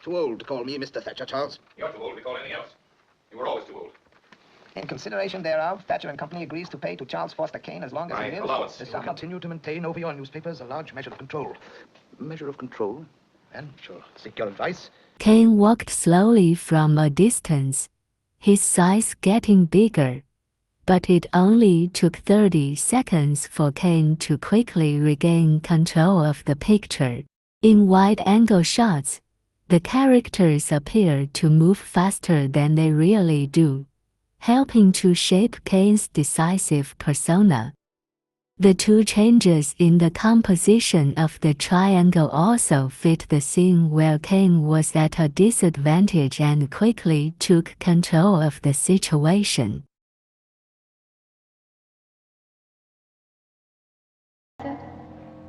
too old to call me Mr. Thatcher, Charles. You're too old to be called anything else. You were always too old. In consideration thereof, Thatcher and Company agrees to pay to Charles Foster Kane as long as he lives. Allowance. The sum continue to maintain over your newspapers a large measure of control. Measure of control? And shall seek your advice. Kane walked slowly from a distance, his size getting bigger. But it only took 30 seconds for Kane to quickly regain control of the picture. In wide-angle shots, the characters appear to move faster than they really do, helping to shape Kane's decisive persona. The two changes in the composition of the triangle also fit the scene where Kane was at a disadvantage and quickly took control of the situation. It?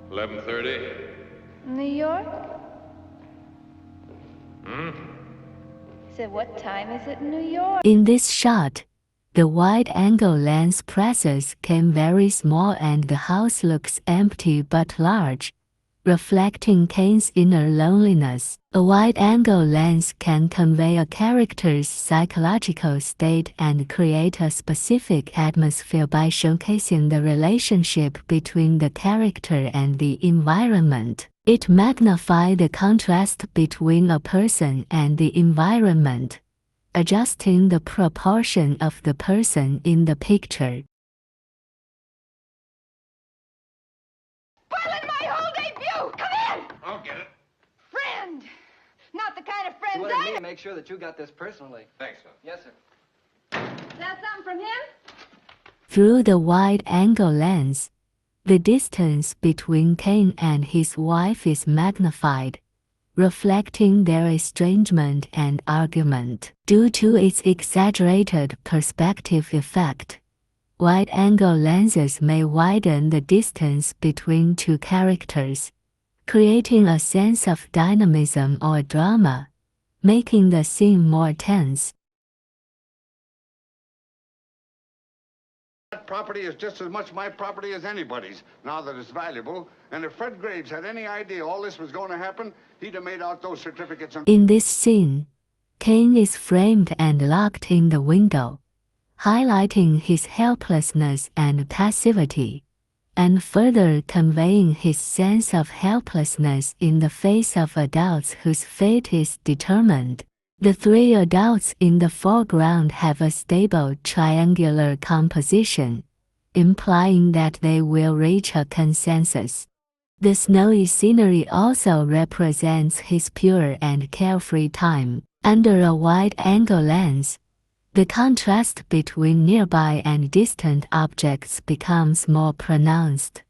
11:30. New York? Hmm? Said, what time is it in New York? In this shot, the wide-angle lens presses came very small and the house looks empty but large, reflecting Kane's inner loneliness. A wide-angle lens can convey a character's psychological state and create a specific atmosphere by showcasing the relationship between the character and the environment. It magnifies the contrast between a person and the environment, adjusting the proportion of the person in the picture. Spoiling my whole debut! Come in! I'll get it. Friend! Not the kind of friends He wanted me to make sure that you got this personally. Thanks, son. Yes, sir. Is that something from him? Through the wide-angle lens, the distance between Kane and his wife is magnified, reflecting their estrangement and argument. Due to its exaggerated perspective effect, wide-angle lenses may widen the distance between two characters, creating a sense of dynamism or drama, making the scene more tense. That property is just as much my property as anybody's, now that it's valuable. And if Fred Graves had any idea all this was going to happen, he'd have made out those certificates. In this scene, Kane is framed and locked in the window, highlighting his helplessness and passivity, and further conveying his sense of helplessness in the face of adults whose fate is determined. The three adults in the foreground have a stable triangular composition, implying that they will reach a consensus. The snowy scenery also represents his pure and carefree time. Under a wide-angle lens, the contrast between nearby and distant objects becomes more pronounced,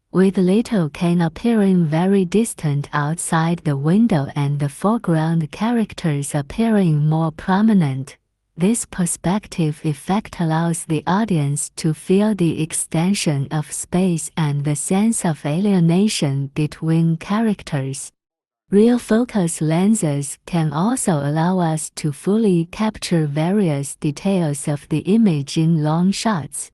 with little Kane appearing very distant outside the window and the foreground characters appearing more prominent. This perspective effect allows the audience to feel the extension of space and the sense of alienation between characters. Real focus lenses can also allow us to fully capture various details of the image in long shots,